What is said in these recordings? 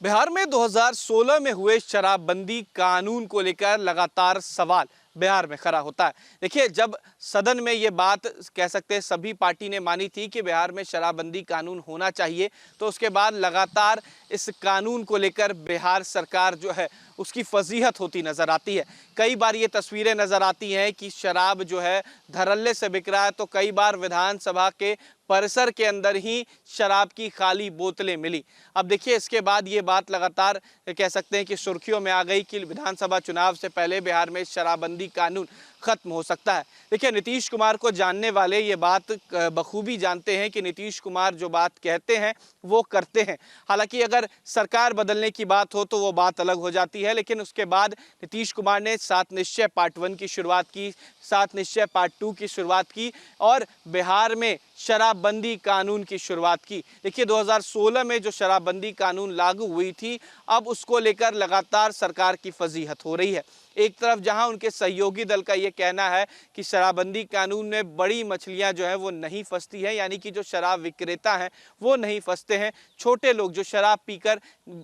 बिहार में 2016 में हुए शराबबंदी कानून को लेकर लगातार सवाल बिहार में खड़ा होता है। देखिए, जब सदन में ये बात कह सकते हैं सभी पार्टी ने मानी थी कि बिहार में शराबबंदी कानून होना चाहिए, तो उसके बाद लगातार इस कानून को लेकर बिहार सरकार जो है उसकी फजीहत होती नजर आती है। कई बार ये तस्वीरें नजर आती हैं कि शराब जो है धड़ल्ले से बिक रहा है, तो कई बार विधानसभा के परिसर के अंदर ही शराब की खाली बोतलें मिली। अब देखिए, इसके बाद ये बात लगातार कह सकते हैं कि सुर्खियों में आ गई कि विधानसभा चुनाव से पहले बिहार में शराबबंदी कानून खत्म हो सकता है। देखिए, नीतीश कुमार को जानने वाले ये बात बखूबी जानते हैं कि नीतीश कुमार जो बात कहते हैं वो करते हैं। हालांकि अगर सरकार बदलने की बात हो तो वो बात अलग हो जाती है, लेकिन उसके बाद नीतीश कुमार ने 7 निश्चय पार्ट 1 की शुरुआत की, 7 निश्चय पार्ट 2 की शुरुआत की और बिहार में शराबबंदी कानून की शुरुआत की। देखिए, 2016 में जो शराबबंदी कानून लागू हुई थी, अब उसको लेकर लगातार सरकार की फजीहत हो रही है। एक तरफ जहां उनके सहयोगी दल का ये कहना है कि शराबबंदी कानून में बड़ी मछलियां जो है वो नहीं फंसती हैं, यानी कि जो शराब विक्रेता हैं वो नहीं फंसते हैं, छोटे लोग जो शराब पीकर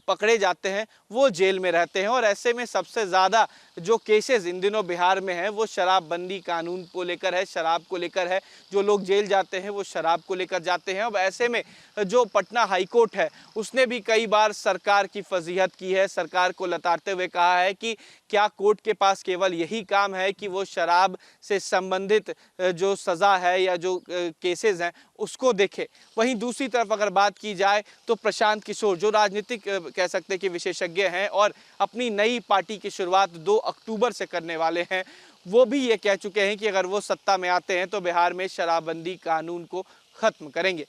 पकड़े जाते हैं वो जेल में रहते हैं। और ऐसे में सबसे ज़्यादा जो केसेस इन दिनों बिहार में हैं वो शराबबंदी कानून को लेकर है, शराब को लेकर है। जो लोग जेल जाते हैं वो शराब को लेकर जाते हैं। अब ऐसे में जो पटना हाईकोर्ट है उसने भी कई बार सरकार की फजीहत की है, सरकार को लताड़ते हुए कहा है कि क्या कोर्ट के पास केवल यही काम है कि वो शराब से संबंधित जो सज़ा है या जो केसेस हैं उसको देखे। वहीं दूसरी तरफ अगर बात की जाए तो प्रशांत किशोर जो राजनीतिक कह सकते हैं कि विशेषज्ञ हैं और अपनी नई पार्टी की शुरुआत 2 अक्टूबर से करने वाले हैं, वो भी ये कह चुके हैं कि अगर वो सत्ता में आते हैं तो बिहार में शराबबंदी कानून को खत्म करेंगे।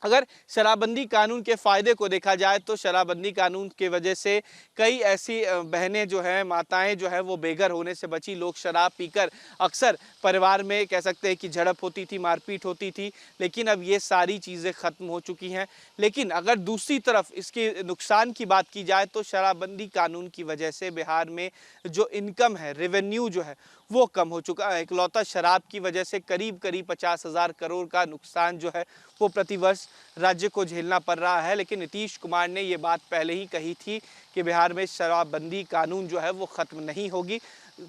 अगर शराबबंदी कानून के फ़ायदे को देखा जाए तो शराबबंदी कानून की वजह से कई ऐसी बहनें जो हैं, माताएं जो हैं वो बेघर होने से बची। लोग शराब पीकर अक्सर परिवार में कह सकते हैं कि झड़प होती थी, मारपीट होती थी, लेकिन अब ये सारी चीज़ें ख़त्म हो चुकी हैं। लेकिन अगर दूसरी तरफ इसके नुकसान की बात की जाए तो शराबबंदी कानून की वजह से बिहार में जो इनकम है, रेवेन्यू जो है वो कम हो चुका है। इकलौता शराब की वजह से करीब 50,000 करोड़ का नुकसान जो है वो प्रतिवर्ष राज्य को झेलना पड़ रहा है। लेकिन नीतीश कुमार ने ये बात पहले ही कही थी कि बिहार में शराबबंदी कानून जो है वो ख़त्म नहीं होगी।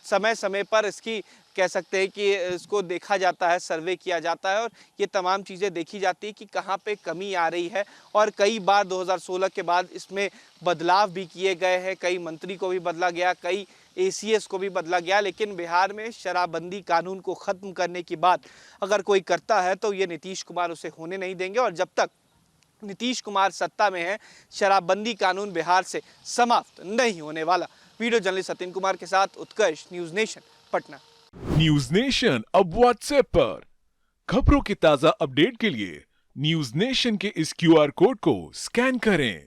समय समय पर इसकी कह सकते हैं कि इसको देखा जाता है, सर्वे किया जाता है और ये तमाम चीज़ें देखी जाती है कि कहाँ पे कमी आ रही है। और कई बार 2016 के बाद इसमें बदलाव भी किए गए हैं, कई मंत्री को भी बदला गया, कई एसीएस को भी बदला गया। लेकिन बिहार में शराबबंदी कानून को ख़त्म करने की बात अगर कोई करता है तो ये नीतीश कुमार उसे होने नहीं देंगे। और जब तक नीतीश कुमार सत्ता में है, शराबबंदी कानून बिहार से समाप्त नहीं होने वाला। वीडियो जर्नलिस्ट सतीन कुमार के साथ Utkarsh, news nation, Patna. News nation अब व्हाट्सएप पर खबरों के ताजा अपडेट के लिए न्यूज नेशन के इस क्यूआर कोड को स्कैन करें।